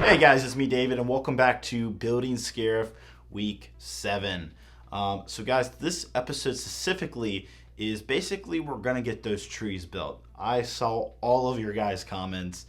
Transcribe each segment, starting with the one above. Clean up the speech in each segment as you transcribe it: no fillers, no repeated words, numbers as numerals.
Hey guys, it's me David and welcome back to Building Scarif Week 7. So guys, this episode specifically is basically we're going to get those trees built. I saw all of your guys' comments.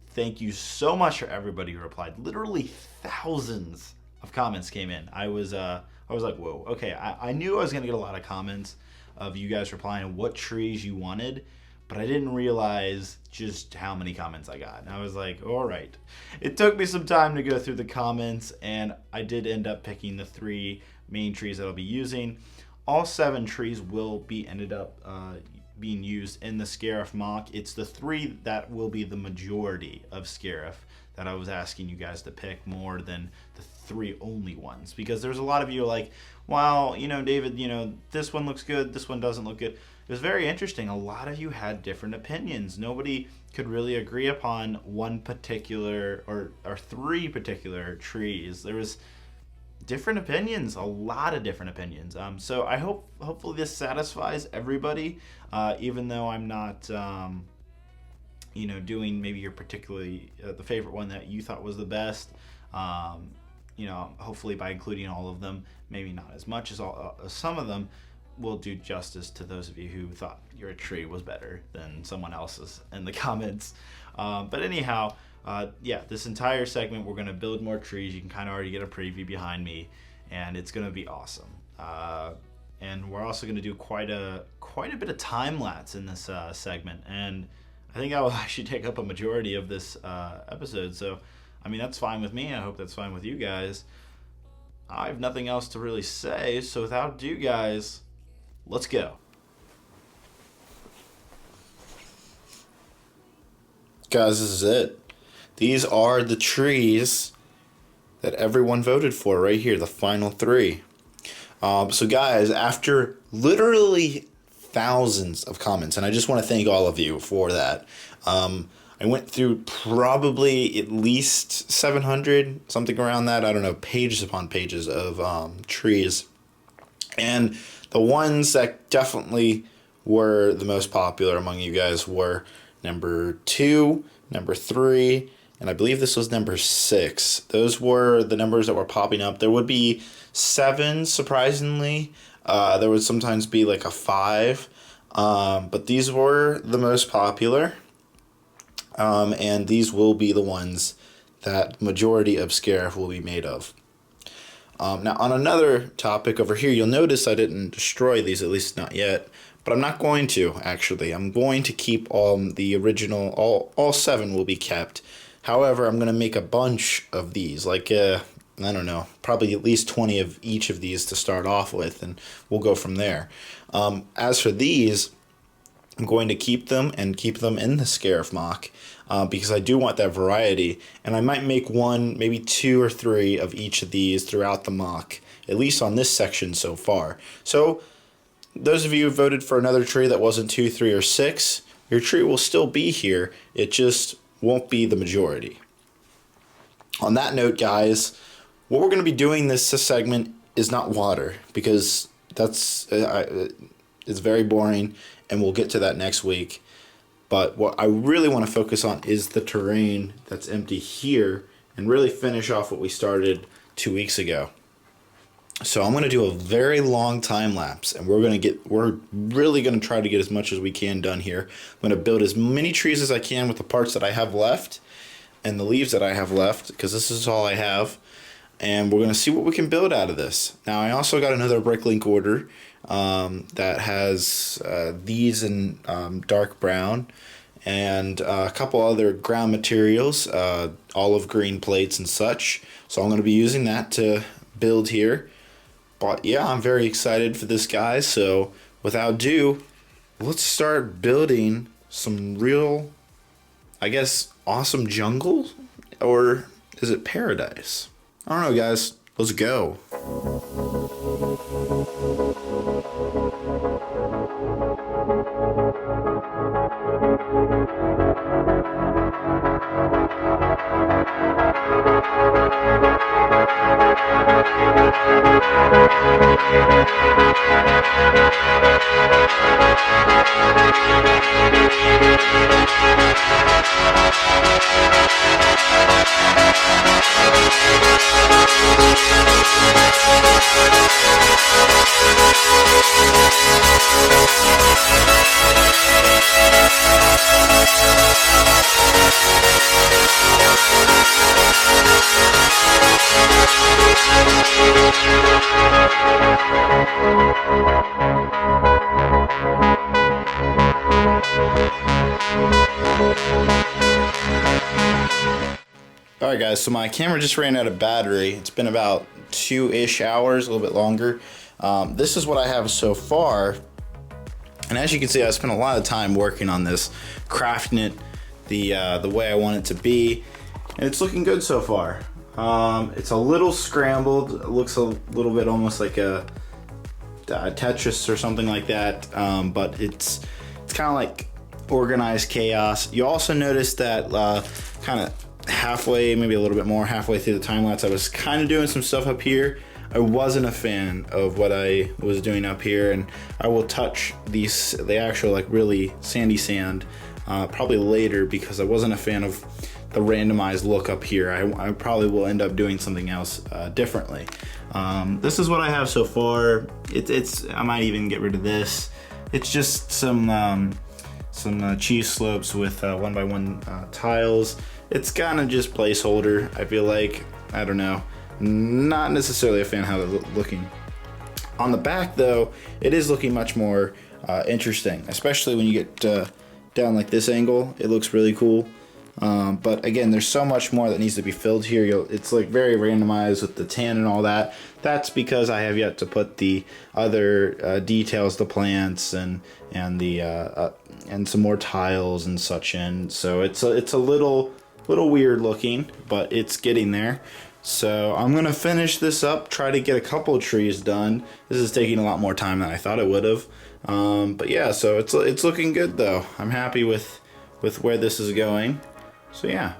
Thank you so much for everybody who replied. Literally thousands of comments came in. I was like, whoa, okay. I knew I was going to get a lot of comments of you guys replying what trees you wanted, but I didn't realize just how many comments I got. And I was like, all right. It took me some time to go through the comments, and I did end up picking the 3 main trees that I'll be using. All 7 trees will be ended up being used in the Scarif mock. It's the 3 that will be the majority of Scarif that I was asking you guys to pick more than the 3 only ones. Because there's a lot of you like, well, David, this one looks good, this one doesn't look good. It was very interesting. A lot of you had different opinions. Nobody could really agree upon one particular or 3 particular trees. There was different opinions, a lot of different opinions. So I hopefully this satisfies everybody, even though I'm not, doing maybe your particularly the favorite one that you thought was the best. Hopefully by including all of them, maybe not as much as some of them, will do justice to those of you who thought your tree was better than someone else's in the comments. But anyhow, this entire segment we're going to build more trees. You can kind of already get a preview behind me, and it's going to be awesome. And we're also going to do quite a bit of time lapse in this segment, and I think I will actually take up a majority of this episode. So, I mean, that's fine with me. I hope that's fine with you guys. I have nothing else to really say, so without ado, guys, let's go. Guys, this is it. These are the trees that everyone voted for right here, the final 3. So guys, after literally thousands of comments, and I just want to thank all of you for that. I went through probably at least 700, something around that, I don't know, pages upon pages of trees. And the ones that definitely were the most popular among you guys were number 2, number 3, and I believe this was number 6. Those were the numbers that were popping up. There would be 7, surprisingly. There would sometimes be like a 5, but these were the most popular. And these will be the ones that majority of Scarif will be made of. Now, on another topic over here, you'll notice I didn't destroy these, at least not yet. But I'm not going to, actually. I'm going to keep the original, all 7 will be kept. However, I'm going to make a bunch of these, like, I don't know, probably at least 20 of each of these to start off with, and we'll go from there. As for these, I'm going to keep them and keep them in the Scarif mock because I do want that variety, and I might make 1, maybe 2 or 3 of each of these throughout the mock, at least on this section so far. So those of you who voted for another tree that wasn't 2, 3, or 6, your tree will still be here. It just won't be the majority. On that note, guys, what we're going to be doing this segment is not water, because that's it's very boring, and we'll get to that next week. But what I really want to focus on is the terrain that's empty here, and really finish off what we started 2 weeks ago. So I'm going to do a very long time lapse, and we're really going to try to get as much as we can done here. I'm going to build as many trees as I can with the parts that I have left and the leaves that I have left, because this is all I have. And we're going to see what we can build out of this. Now, I also got another bricklink order that has these in dark brown, and a couple other ground materials, olive green plates and such. So I'm going to be using that to build here. But yeah, I'm very excited for this, guys. So without ado, let's start building some real, I guess, awesome jungle? Or is it paradise? I don't know, guys. Let's go. Alright guys, so my camera just ran out of battery. It's been about 2-ish hours, a little bit longer. This is what I have so far. And as you can see, I spent a lot of time working on this, crafting it the way I want it to be. And it's looking good so far. It's a little scrambled. It looks a little bit almost like a Tetris or something like that. But it's kind of like organized chaos. You also notice that kind of halfway, maybe a little bit more, halfway through the time lapse, I was kind of doing some stuff up here. I wasn't a fan of what I was doing up here, and I will touch the actual like really sandy sand probably later, because I wasn't a fan of the randomized look up here. I probably will end up doing something else differently. This is what I have so far. I might even get rid of this. It's just some cheese slopes with 1x1 tiles. It's kind of just placeholder, I feel like. I don't know. Not necessarily a fan of how they're looking. On the back though, it is looking much more interesting, especially when you get down like this angle. It looks really cool. But again, there's so much more that needs to be filled here. It's like very randomized with the tan and all that. That's because I have yet to put the other details, the plants and some more tiles and such in. So it's a little weird looking, but it's getting there. So I'm gonna finish this up, try to get a couple of trees done. This is taking a lot more time than I thought it would have. But yeah, so it's looking good though. I'm happy with where this is going. So yeah.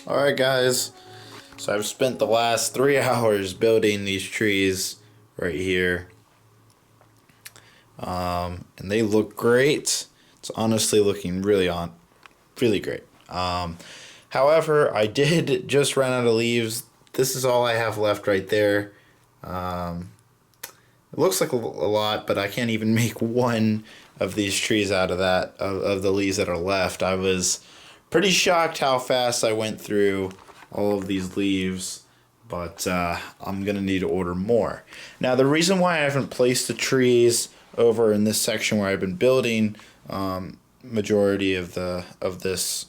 Alright guys, so I've spent the last 3 hours building these trees right here. And they look great. It's honestly looking really great. However, I did just run out of leaves. This is all I have left right there. It looks like a lot, but I can't even make one of these trees out of that, of the leaves that are left. I was pretty shocked how fast I went through all of these leaves, but I'm gonna need to order more. Now the reason why I haven't placed the trees over in this section where I've been building majority of this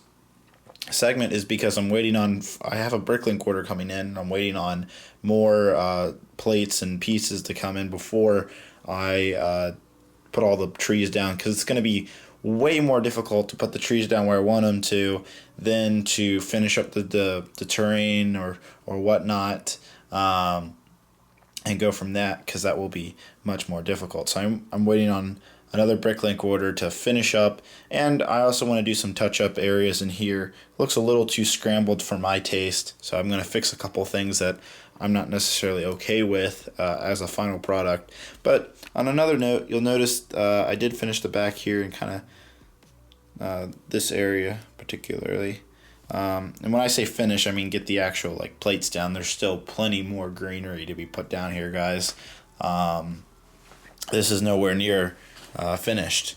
segment is because I'm waiting on, I have a bricklink order coming in, and I'm waiting on more plates and pieces to come in before I put all the trees down, because it's going to be way more difficult to put the trees down where I want them to than to finish up the terrain or whatnot, and go from that, because that will be much more difficult. So I'm waiting on another bricklink order to finish up, and I also want to do some touch-up areas in here. It looks a little too scrambled for my taste, so I'm going to fix a couple things that I'm not necessarily okay with as a final product. But on another note, you'll notice I did finish the back here and kind of this area particularly. And when I say finish, I mean get the actual like plates down. There's still plenty more greenery to be put down here, guys. This is nowhere near finished,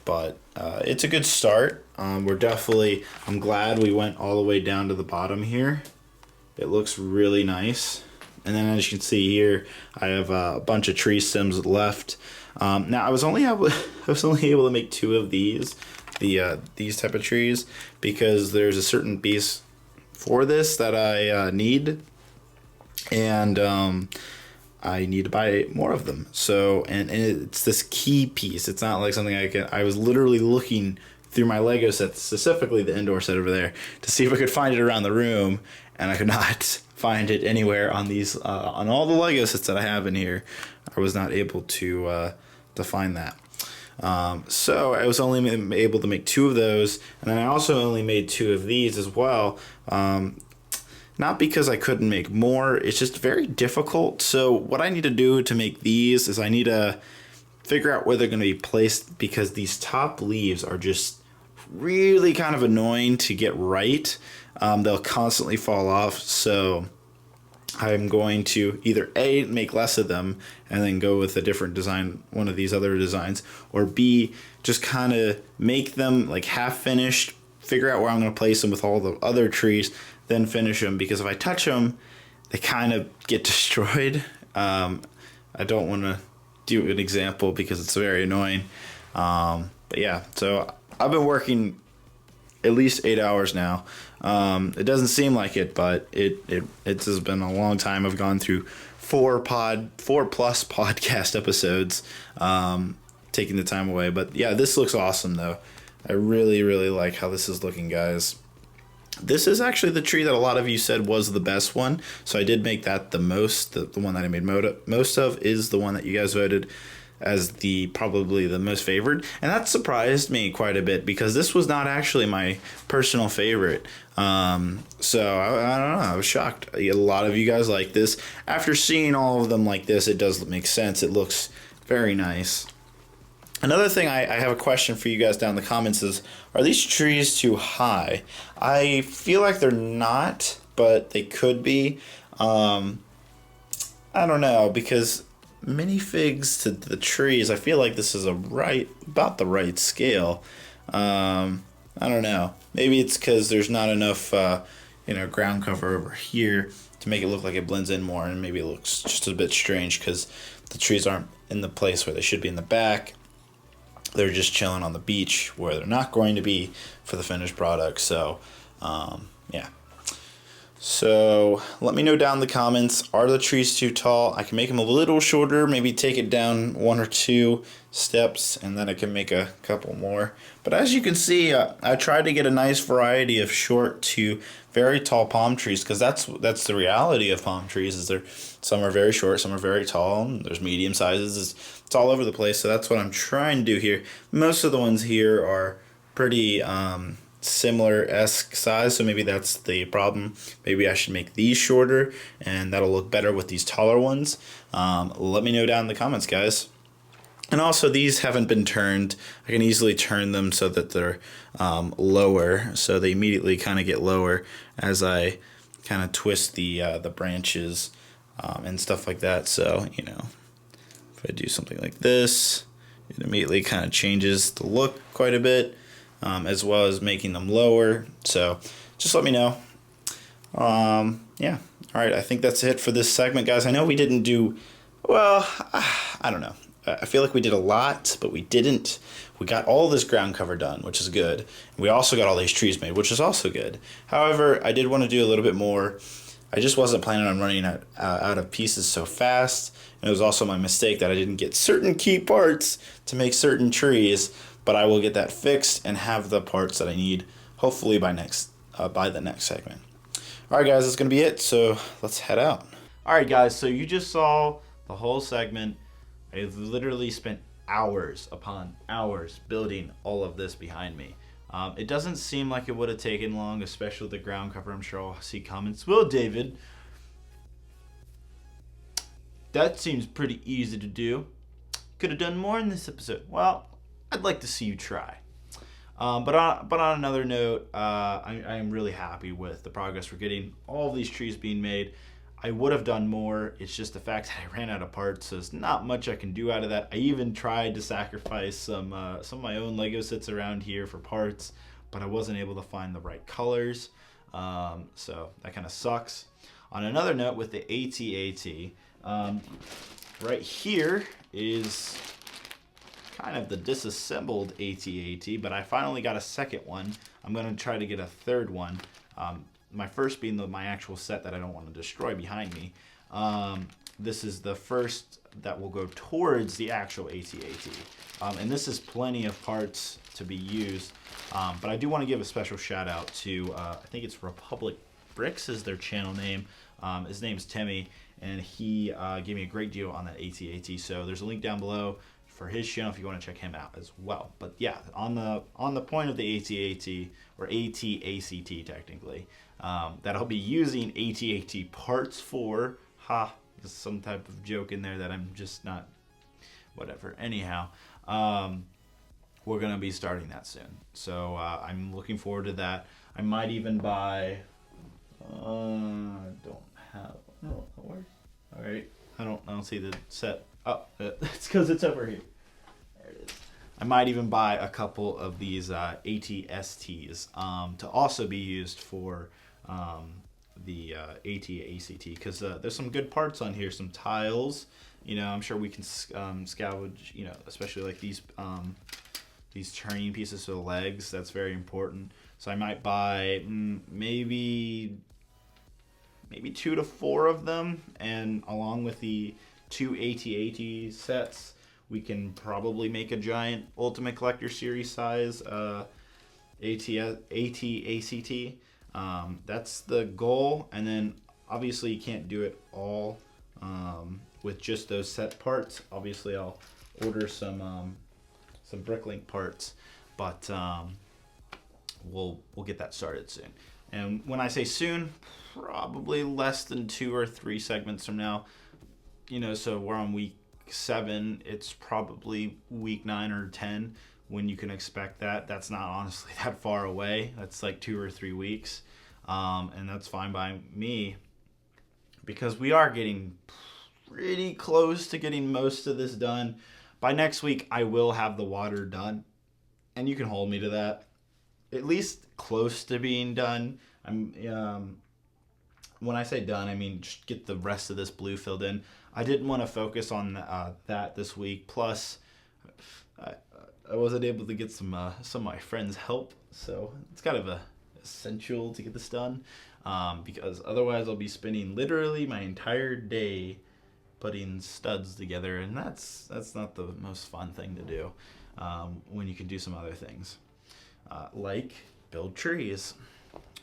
but it's a good start. I'm glad we went all the way down to the bottom here. It looks really nice. And then as you can see here, I have a bunch of tree stems left. Now I was only able to make 2 of these, these type of trees, because there's a certain piece for this that I need, and I need to buy more of them. So and it's this key piece. It's not like something I was literally looking through my Lego set, specifically the indoor set over there, to see if I could find it around the room, and I could not find it anywhere on these on all the Lego sets that I have in here. I was not able to find that. So I was only able to make 2 of those, and then I also only made 2 of these as well. Not because I couldn't make more, it's just very difficult. So what I need to do to make these is I need to figure out where they're going to be placed, because these top leaves are just really kind of annoying to get right. They'll constantly fall off, so I'm going to either A, make less of them and then go with a different design, one of these other designs, or B, just kind of make them like half finished, figure out where I'm going to place them with all the other trees, then finish them, because if I touch them, they kind of get destroyed. I don't want to do an example because it's very annoying. But yeah, so I've been working at least 8 hours now. It doesn't seem like it, but it has been a long time. I've gone through 4+ podcast episodes, taking the time away. But yeah, this looks awesome though. I really, really like how this is looking, guys. This is actually the tree that a lot of you said was the best one, so I did make that the most. The one that I made most of is the one that you guys voted as probably the most favored, and that surprised me quite a bit, because this was not actually my personal favorite. So I don't know, I was shocked. A lot of you guys like this. After seeing all of them like this, it does make sense. It looks very nice. Another thing, I have a question for you guys down in the comments is, are these trees too high? I feel like they're not, but they could be. I don't know, because minifigs to the trees, I feel like this is about the right scale. I don't know. Maybe it's because there's not enough ground cover over here to make it look like it blends in more, and maybe it looks just a bit strange because the trees aren't in the place where they should be in the back. They're just chilling on the beach where they're not going to be for the finished product. So, yeah. So let me know down in the comments, are the trees too tall? I can make them a little shorter, maybe take it down 1 or 2 steps, and then I can make a couple more. But as you can see, I tried to get a nice variety of short to very tall palm trees, because that's the reality of palm trees. Is some are very short, some are very tall, and there's medium sizes. It's all over the place. So that's what I'm trying to do here. Most of the ones here are pretty similar-esque size, so maybe that's the problem. Maybe I should make these shorter, and that'll look better with these taller ones. Let me know down in the comments, guys. And also, these haven't been turned. I can easily turn them so that they're lower, so they immediately kind of get lower as I kind of twist the branches and stuff like that. So, if I do something like this, it immediately kind of changes the look quite a bit, as well as making them lower. So just let me know. Yeah. All right. I think that's it for this segment, guys. I know we didn't do, well, I don't know. I feel like we did a lot, but we didn't. We got all this ground cover done, which is good. We also got all these trees made, which is also good. However, I did want to do a little bit more. I just wasn't planning on running out of pieces so fast. And it was also my mistake that I didn't get certain key parts to make certain trees, but I will get that fixed and have the parts that I need, hopefully by the next segment. All right, guys, that's going to be it. So let's head out. All right, guys, so you just saw the whole segment. I literally spent hours upon hours building all of this behind me. It doesn't seem like it would have taken long, especially with the ground cover. I'm sure I'll see comments. Well, David, that seems pretty easy to do. Could have done more in this episode. Well, I'd like to see you try. But on another note, I am really happy with the progress we're getting. All of these trees being made. I would have done more. It's just the fact that I ran out of parts, so there's not much I can do out of that. I even tried to sacrifice some of my own Lego sets around here for parts, but I wasn't able to find the right colors. So that kind of sucks. On another note, with the AT-AT, right here is kind of the disassembled AT-AT, but I finally got a second one. I'm going to try to get a third one. My first being my actual set that I don't want to destroy behind me. This is the first that will go towards the actual AT-AT. And this is plenty of parts to be used. But I do want to give a special shout out to, I think it's Republic Brix is their channel name. His name's Timmy, and he gave me a great deal on that AT-AT. So there's a link down below for his channel if you want to check him out as well. But yeah, on the point of the AT-AT, or AT-ACT technically, that I'll be using AT-AT parts for. There's some type of joke in there that I'm just not, whatever. Anyhow, we're going to be starting that soon. So I'm looking forward to that. I might even buy, where? All right. I don't see the set. Oh, it's because it's over here. There it is. I might even buy a couple of these ATSTs to also be used for the AT-ACT, because there's some good parts on here, some tiles. I'm sure we can salvage, especially like these turning pieces for the legs. That's very important. So I might buy maybe 2 to 4 of them, and along with the 2 AT-AT sets, we can probably make a giant Ultimate Collector Series size AT-ACT. That's the goal, and then obviously you can't do it all with just those set parts. Obviously I'll order some Bricklink parts, but we'll get that started soon. And when I say soon, probably less than 2 or 3 segments from now. So we're on week 7. It's probably week 9 or 10 when you can expect that. That's not honestly that far away. That's like 2 or 3 weeks. And that's fine by me, because we are getting pretty close to getting most of this done. By next week, I will have the water done, and you can hold me to that. At least close to being done. When I say done, I mean just get the rest of this blue filled in. I didn't want to focus on that this week. Plus, I wasn't able to get some of my friends' help, so it's kind of essential to get this done, because otherwise I'll be spending literally my entire day putting studs together, and that's not the most fun thing to do when you can do some other things, like build trees.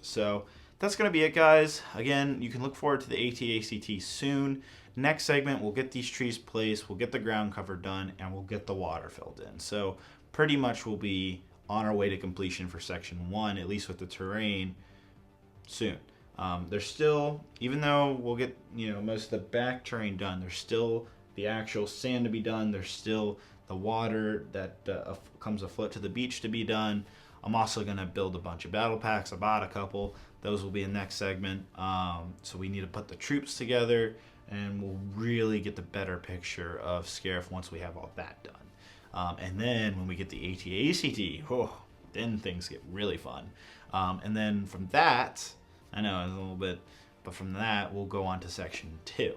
So that's going to be it, guys. Again, you can look forward to the AT-ACT soon. Next segment, we'll get these trees placed, we'll get the ground cover done, and we'll get the water filled in. So pretty much we'll be on our way to completion for section 1, at least with the terrain, soon. There's still, even though we'll get most of the back terrain done, there's still the actual sand to be done. There's still the water that comes afloat to the beach to be done. I'm also going to build a bunch of battle packs. I bought a couple. Those will be in next segment. So we need to put the troops together, and we'll really get the better picture of Scarif once we have all that done. And then when we get the AT-ACT, then things get really fun. And then from that, I know it's a little bit, but from that we'll go on to section 2.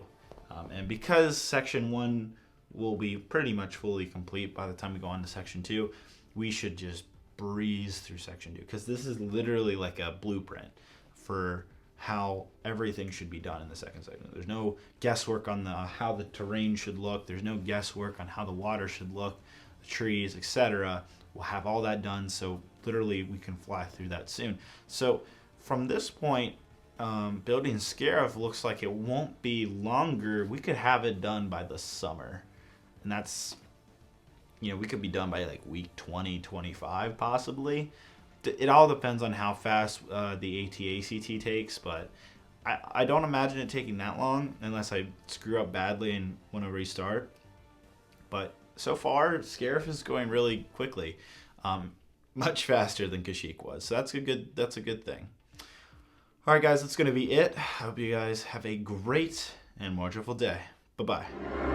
And because section 1 will be pretty much fully complete by the time we go on to section 2, we should just breeze through section 2, because this is literally like a blueprint for how everything should be done in the second segment. There's no guesswork on how the terrain should look. There's no guesswork on how the water should look, the trees, etc. We'll have all that done, so literally we can fly through that soon. So from this point, building Scarif looks like it won't be longer. We could have it done by the summer, and that's, we could be done by like week 20, 25 possibly. It all depends on how fast the AT-ACT takes, but I don't imagine it taking that long unless I screw up badly and want to restart. But so far, Scarif is going really quickly. much faster than Kashyyyk was. So that's a good thing. All right, guys, that's going to be it. I hope you guys have a great and wonderful day. Bye-bye.